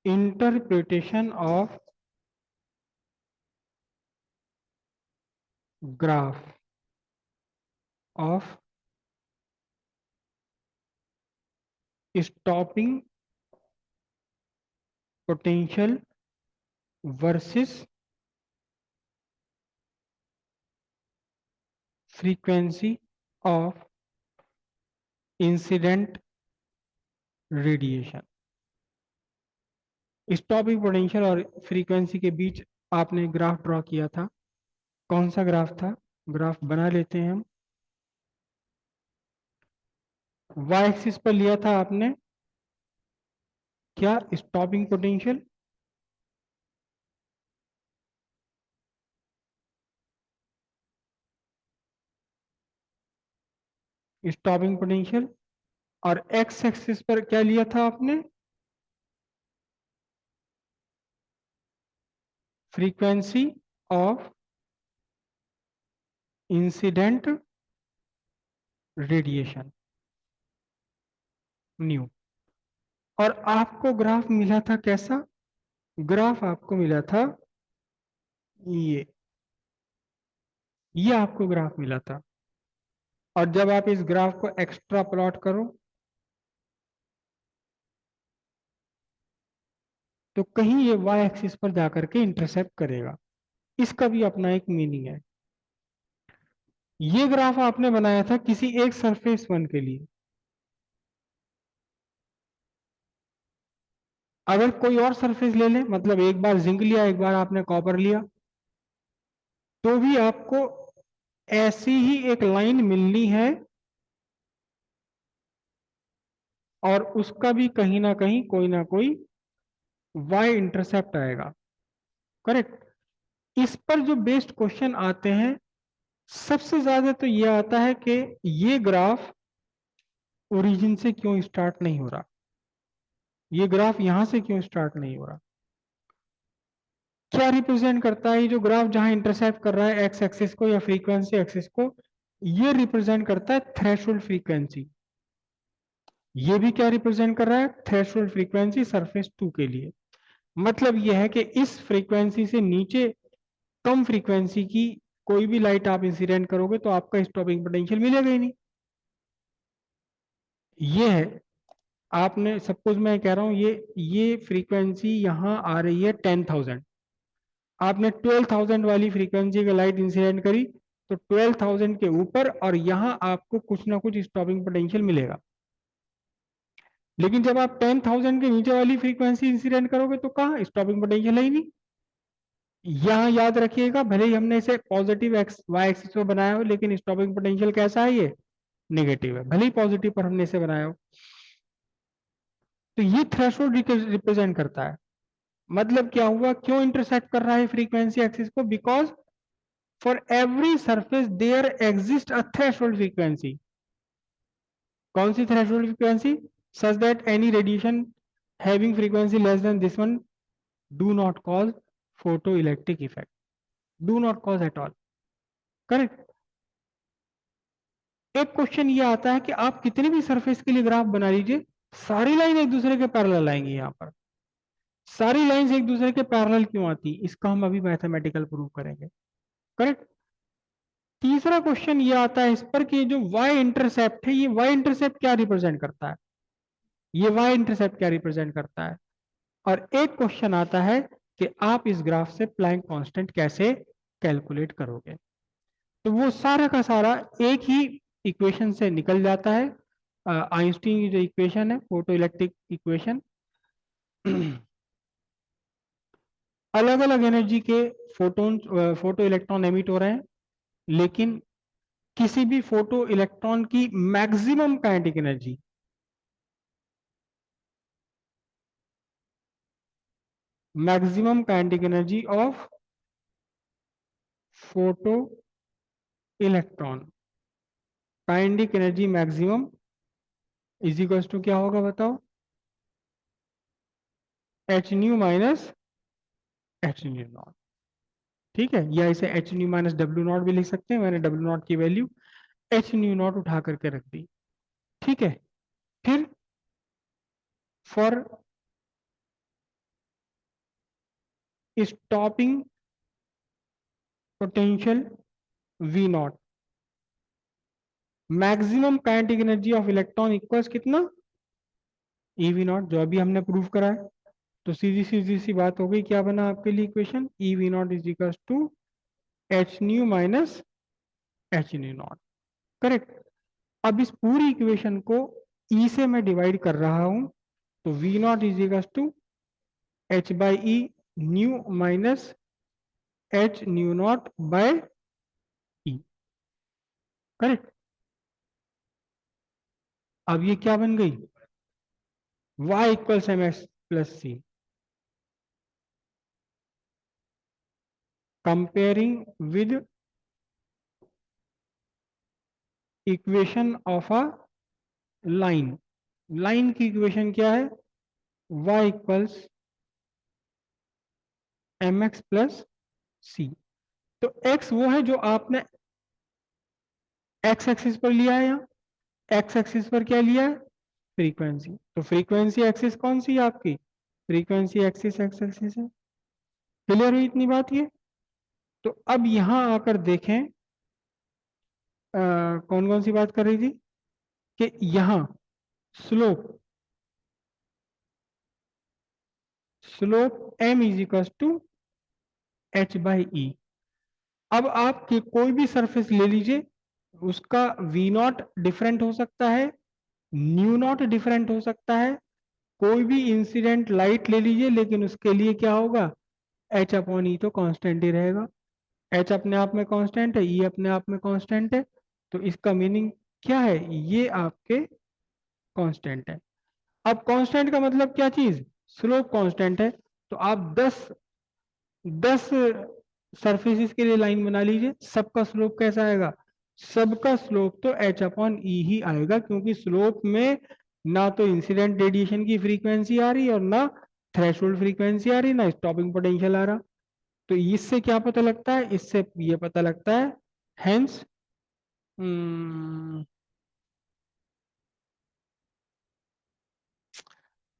interpretation of graph of stopping potential versus frequency of incident radiation। Stopping potential और frequency के बीच आपने graph draw किया था, कौन सा ग्राफ था? ग्राफ बना लेते हैं हम। वाई एक्सिस पर लिया था आपने क्या? स्टॉपिंग पोटेंशियल, स्टॉपिंग पोटेंशियल, और एक्स एक्सिस पर क्या लिया था आपने? Frequency of incident radiation new. और आपको ग्राफ मिला था कैसा? ग्राफ आपको मिला था ये ये आपको ग्राफ मिला था। और जब आप इस ग्राफ को एक्स्ट्रा प्लॉट करो तो कहीं ये वाई एक्सिस पर जाकर के इंटरसेप्ट करेगा। इसका भी अपना एक मीनिंग है। ये ग्राफ आपने बनाया था किसी एक सरफेस वन के लिए। अगर कोई और सरफेस ले ले, मतलब एक बार जिंक लिया, एक बार आपने कॉपर लिया, तो भी आपको ऐसी ही एक लाइन मिलनी है और उसका भी कहीं ना कहीं कोई ना कोई वाई इंटरसेप्ट आएगा। करेक्ट। इस पर जो बेस्ड क्वेश्चन आते हैं सबसे ज्यादा तो ये आता है कि ये ग्राफ ओरिजिन से क्यों स्टार्ट नहीं हो रहा, ये ग्राफ यहां से क्यों स्टार्ट नहीं हो रहा। क्या रिप्रेजेंट करता है ये जो ग्राफ जहां इंटरसेप्ट कर रहा है एक्स एक्सिस को या फ्रीक्वेंसी एक्सिस को? ये रिप्रेजेंट करता है थ्रेशोल्ड फ्रीक्वेंसी। ये भी क्या रिप्रेजेंट कर रहा है? थ्रेशोल्ड फ्रीक्वेंसी सरफेस टू के लिए। मतलब यह है कि इस फ्रीक्वेंसी से नीचे कम फ्रीक्वेंसी की कोई भी लाइट आप इंसिडेंट करोगे तो आपका स्टॉपिंग पोटेंशियल मिलेगा ही नहीं। ये है, आपने सपोज मैं कह रहा हूं ये फ्रीक्वेंसी यहां आ रही है 10,000, आपने 12,000 वाली फ्रीक्वेंसी की लाइट इंसिडेंट करी तो 12,000 के ऊपर और यहां आपको कुछ ना कुछ स्टॉपिंग पोटेंशियल मिलेगा। लेकिन जब आप 10,000 के नीचे वाली फ्रीक्वेंसी इंसिडेंट करोगे तो कहाँ स्टॉपिंग पोटेंशियल है ही नहीं। यहां याद रखिएगा, भले ही हमने इसे पॉजिटिव एक्स वाई एक्सिस पर बनाया हो लेकिन स्टॉपिंग पोटेंशियल कैसा है? ये नेगेटिव है, भले ही पॉजिटिव पर हमने इसे बनाया हो। तो ये थ्रेशोल्ड रिप्रेजेंट करता है। मतलब क्या हुआ, क्यों इंटरसेक्ट कर रहा है फ्रीक्वेंसी एक्सिस को? Because for every surface there exist a threshold frequency. कौन सी threshold frequency? Such that any radiation having frequency less than this one do not cause photo electric effect, do not cause at all. Correct. एक question ये आता है कि आप कितने भी सरफेस के लिए ग्राफ बना लीजिए, सारी लाइन एक दूसरे के पैरेलल आएंगी। यहां पर सारी लाइंस एक दूसरे के पैरेलल क्यों आती, इसका हम अभी मैथमेटिकल प्रूव करेंगे। करेक्ट। तीसरा क्वेश्चन ये आता है इस पर कि जो वाई इंटरसेप्ट है, ये वाई इंटरसेप्ट क्या रिप्रेजेंट करता है? ये वाई इंटरसेप्ट क्या रिप्रेजेंट करता है? और एक क्वेश्चन आता है कि आप इस ग्राफ से प्लैंक कांस्टेंट कैसे कैलकुलेट करोगे। तो वो सारा का सारा एक ही इक्वेशन से निकल जाता है। आइंस्टीन की जो इक्वेशन है, फोटो इलेक्ट्रिक इक्वेशन। अलग अलग एनर्जी के फोटोन फोटो इलेक्ट्रॉन एमिट हो रहे हैं, लेकिन किसी भी फोटो इलेक्ट्रॉन की maximum kinetic energy of photo electron, kinetic energy maximum is equal to क्या होगा बताओ? H nu minus h nu nought. ठीक है, या इसे h nu minus W nought भी लिख सकते हैं। मैंने डब्ल्यू नॉट की वैल्यू एच न्यू नॉट उठा करके रख दी। ठीक है। फिर for stopping potential V nought, maximum kinetic energy of electron equals कितना, EV नॉट, जो अभी हमने प्रूव करा है। तो सीधी सीधी सी बात हो गई, क्या बना आपके लिए equation, EV nought is equal to h nu minus h nu nought, correct. अब इस पूरी इक्वेशन को E से मैं डिवाइड कर रहा हूं, तो V naught is equal to h by e nu minus h nu naught by e, correct. अब ये क्या बन गई, y equals m x plus c, comparing with equation of a line. Line की इक्वेशन क्या है, y equals m x plus c. तो x वो है जो आपने x एक्सिस पर लिया है, यहाँ x एक्सिस पर क्या लिया है, फ्रीक्वेंसी। तो फ्रीक्वेंसी एक्सिस कौन सी है आपकी, फ्रीक्वेंसी एक्सिस x एक्सिस है। क्लियर हुई इतनी बात ये। तो अब यहां आकर देखें कौन कौन सी बात कर रही थी, कि यहां slope, slope m is equal to h by e. अब आप कोई भी सरफेस ले लीजिए, उसका वी नॉट डिफरेंट हो सकता है, न्यू नॉट डिफरेंट हो सकता है। कोई भी इंसिडेंट लाइट ले लीजिए, लेकिन उसके लिए क्या होगा, एच अपॉन ई तो कांस्टेंट ही रहेगा। एच अपने आप में कांस्टेंट है, ई अपने आप में कांस्टेंट है, तो इसका मीनिंग क्या है, ये आपके कांस्टेंट है। अब कांस्टेंट का मतलब क्या चीज, स्लोप कांस्टेंट है। तो आप 10 सरफेसेस के लिए लाइन बना लीजिए, सबका स्लोप कैसा आएगा, सबका स्लोप तो एच अपॉन ई ही आएगा, क्योंकि स्लोप में ना तो इंसिडेंट रेडिएशन की फ्रीक्वेंसी आ रही और ना थ्रेशोल्ड फ्रीक्वेंसी आ रही, ना स्टॉपिंग पोटेंशियल आ रहा। तो इससे क्या पता लगता है, इससे ये पता लगता है, हेंस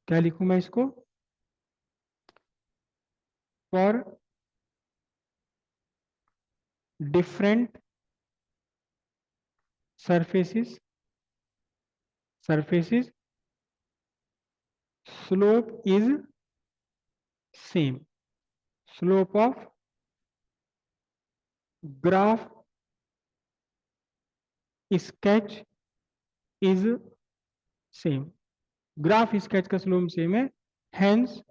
क्या लिखूं मैं इसको, for different surfaces slope is same, slope of graph sketch is same, graph sketch का स्लोप सेम है, hence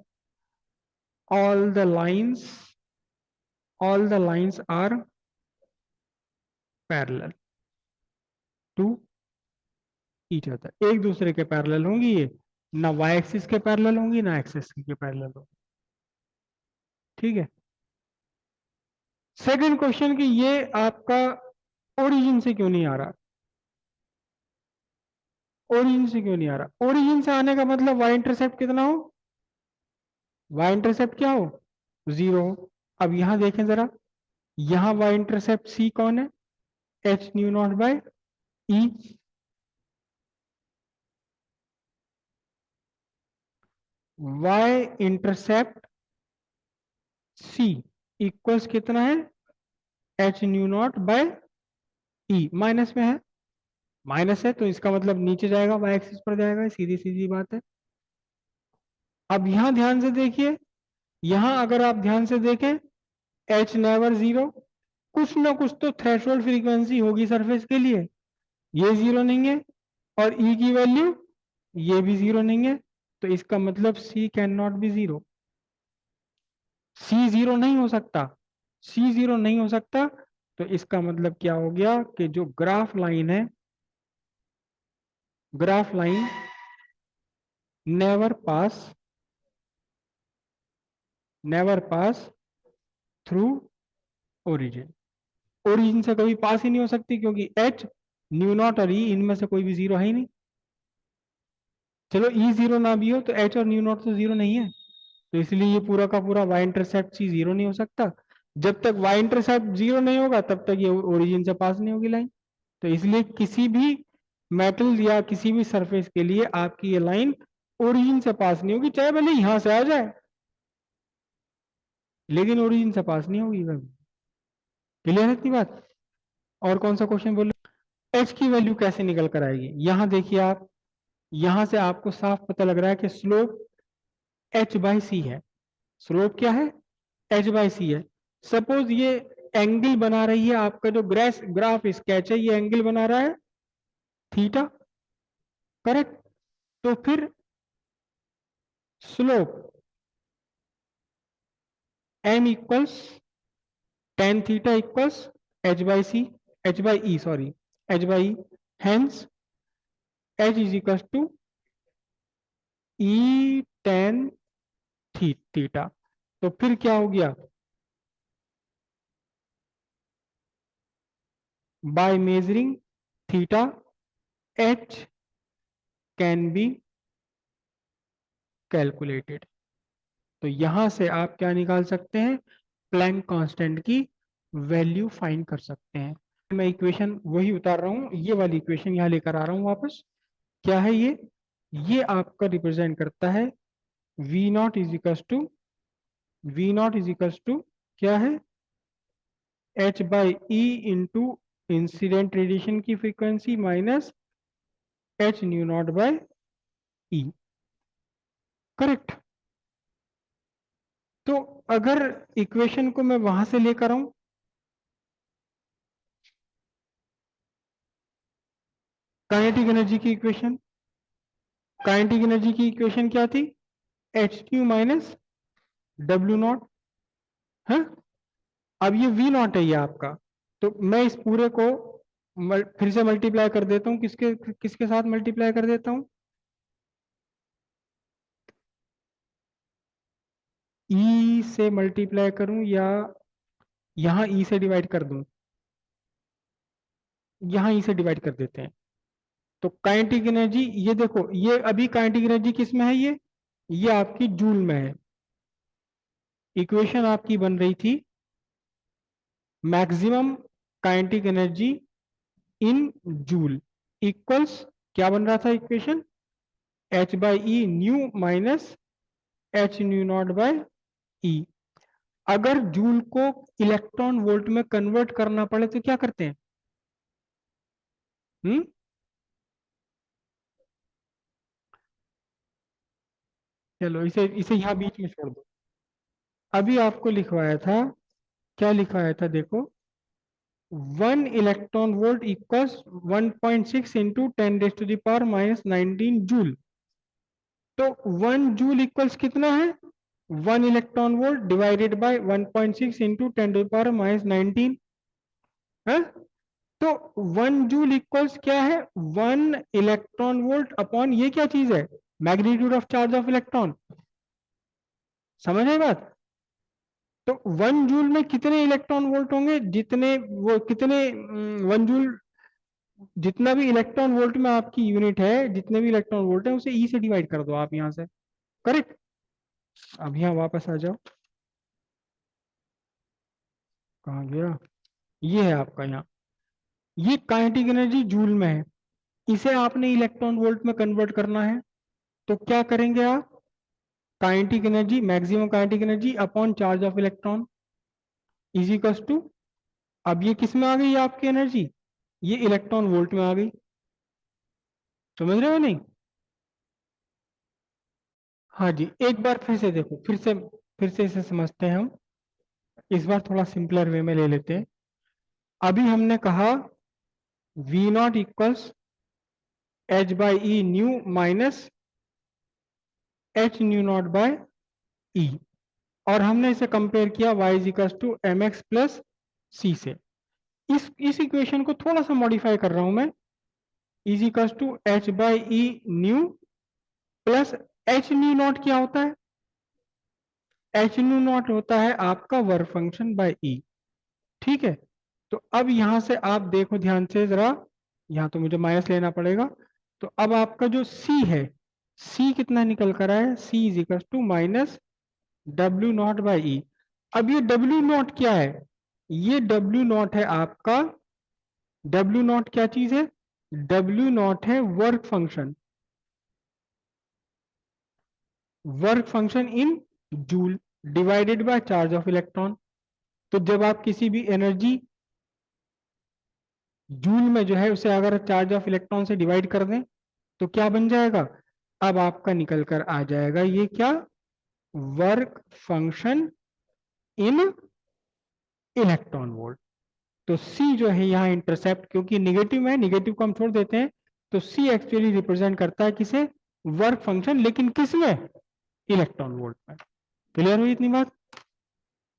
all the lines are parallel to each other, एक दूसरे के पैरेलल होंगी ये, ना y एक्सिस के पैरेलल होंगी ना x एक्सिस के पैरेलल होंगी, ठीक है। सेकंड क्वेश्चन कि ये आपका ओरिजिन से क्यों नहीं आ रहा, ओरिजिन से क्यों नहीं आ रहा, ओरिजिन से आने का मतलब y इंटरसेप्ट कितना हो, y इंटरसेप्ट क्या हो, जीरो हो। अब यहां देखें जरा, यहां y इंटरसेप्ट c कौन है, h nu naught by e, y intercept c equals कितना है, h nu naught by e, minus में है, माइनस है तो इसका मतलब नीचे जाएगा, y एक्सिस पर जाएगा, सीधी सीधी बात है। अब यहां ध्यान से देखिए, यहां अगर आप ध्यान से देखें, एच नेवर जीरो, कुछ ना कुछ तो थ्रेशोल्ड फ्रीक्वेंसी होगी सरफेस के लिए, ये जीरो नहीं है, और ई की वैल्यू ये भी जीरो नहीं है, तो इसका मतलब c can not be zero, c zero नहीं हो सकता, सी जीरो नहीं हो सकता। तो इसका मतलब क्या हो गया कि जो ग्राफ लाइन है, ग्राफ लाइन नेवर पास, never pass through origin, origin से कभी पास ही नहीं हो सकती, क्योंकि एच न्यू नॉट और ई इनमें से कोई भी जीरो है ही नहीं। चलो ई जीरो ना भी हो तो एच और न्यू नॉट तो जीरो नहीं है, तो इसलिए ये पूरा का पूरा वाई इंटरसेप्ट सी जीरो नहीं हो सकता। जब तक वाई इंटरसेप्ट जीरो नहीं होगा तब तक ये ओरिजिन से पास नहीं होगी लाइन। तो इसलिए किसी भी मेटल या किसी भी सरफेस के लिए आपकी ये लाइन ओरिजिन से पास नहीं होगी, चाहे भले यहां से आ जाए। लेकिन ओरिजिन से पास नहीं होगी कभी। क्लियर है इतनी बात? और कौन सा क्वेश्चन बोले? एच की वैल्यू कैसे निकल कर आएगी? यहां देखिए आप, यहां से आपको साफ पता लग रहा है कि स्लोप एच बाई सी है। स्लोप क्या है? एच बाई सी है। सपोज ये एंगल बना रही है, आपका जो ग्राफ स्केच है ये एंगल बना रहा है थीटा, करेक्ट? तो फिर slope m equals tan theta equals h by c, h by e sorry, h by e, hence h is equals to e tan theta. तो फिर क्या हो गया? By measuring theta h can be calculated. तो यहां से आप क्या निकाल सकते हैं? प्लैंक कांस्टेंट की वैल्यू फाइंड कर सकते हैं। मैं इक्वेशन वही उतार रहा हूं, ये वाली इक्वेशन यहां लेकर आ रहा हूं वापस। क्या है ये आपका रिप्रेजेंट करता है v naught is equal to, v naught is equal to क्या है? H by e into incident radiation की frequency minus h nu naught by e, correct? तो अगर इक्वेशन को मैं वहां से लेकर आऊं, काइनेटिक एनर्जी की इक्वेशन, काइनेटिक एनर्जी की इक्वेशन क्या थी? H q minus W naught है। अब ये वी नॉट है ये आपका, तो मैं इस पूरे को फिर से मल्टीप्लाई कर देता हूं, किसके किसके साथ मल्टीप्लाई कर देता हूं? ई से मल्टीप्लाई करूं या यहां ई से डिवाइड कर दूं? यहां ई से डिवाइड कर देते हैं। तो काइनेटिक एनर्जी, ये देखो, ये अभी काइनेटिक एनर्जी किस में है? ये आपकी जूल में है। इक्वेशन आपकी बन रही थी maximum kinetic energy in joule equals, क्या बन रहा था equation? H by e nu minus h nu naught by e. अगर जूल को इलेक्ट्रॉन वोल्ट में कन्वर्ट करना पड़े तो क्या करते हैं? हम्म? चलो इसे इसे यहां बीच में छोड़ दो। अभी आपको लिखवाया था, क्या लिखवाया था देखो, 1 electron volt equals 1.6 into 10 to the power -19 joule. तो 1 जूल इक्वल्स कितना है? 1 electron volt divided by 1.6 into 10 to the power -19 है। तो 1 जूल इक्वल्स क्या है? 1 इलेक्ट्रॉन वोल्ट अपॉन ये क्या चीज है? Magnitude of charge of electron. समझ रहे बात? तो 1 जूल में कितने इलेक्ट्रॉन वोल्ट होंगे? जितने वो कितने 1 जूल, जितना भी इलेक्ट्रॉन वोल्ट में आपकी यूनिट है, जितने भी इलेक्ट्रॉन वोल्ट है उसे ई से डिवाइड कर दो आप यहां से, करेक्ट? अब यहाँ वापस आ जाओ, कहाँ गया? ये है आपका यहाँ, ये काइनेटिक एनर्जी जूल में है, इसे आपने इलेक्ट्रॉन वोल्ट में कन्वर्ट करना है। तो क्या करेंगे आप? Kinetic energy, maximum kinetic energy upon charge of electron is equal to, अब ये किस में आ गई आपकी एनर्जी? ये इलेक्ट्रॉन वोल्ट में आ गई। समझ रहे हो नहीं? हाँ जी, एक बार फिर से देखो, फिर से इसे समझते हैं हम। इस बार थोड़ा सिंपलर वे में ले लेते हैं। अभी हमने कहा v naught equals h by e nu minus h nu naught by e, और हमने इसे कंपेयर किया y is equal to m x plus c से। इस इक्वेशन को थोड़ा सा मॉडिफाई कर रहा हूं मैं, is equal to h by e nu plus h nu naught क्या होता है? एच न्यू नॉट होता है आपका वर्क फंक्शन बाय ई, ठीक है? तो अब यहां से आप देखो ध्यान से जरा, यहां तो मुझे माइनस लेना पड़ेगा। तो अब आपका जो सी है, सी कितना निकल कर आया? C is equal to minus W naught by e. अब ये डब्ल्यू नॉट क्या है? ये डब्ल्यू नॉट है आपका, डब्ल्यू नॉट क्या चीज है? डब्ल्यू नॉट है work function, work function in joule. Divided by charge of electron. तो जब आप किसी भी एनर्जी जूल में जो है उसे अगर चार्ज ऑफ इलेक्ट्रॉन से डिवाइड कर दें तो क्या बन जाएगा, अब आपका निकल कर आ जाएगा ये क्या, work function in electron volt. तो C जो है यहाँ इंटरसेप्ट, क्योंकि निगेटिव है, निगेटिव को हम छोड़ देते हैं, तो C एक्चुअली रिप्रेजेंट करता है किसे, वर्क फंक्शन, लेकिन किस में, इलेक्ट्रॉन वोल्ट में। क्लियर हुई इतनी बात।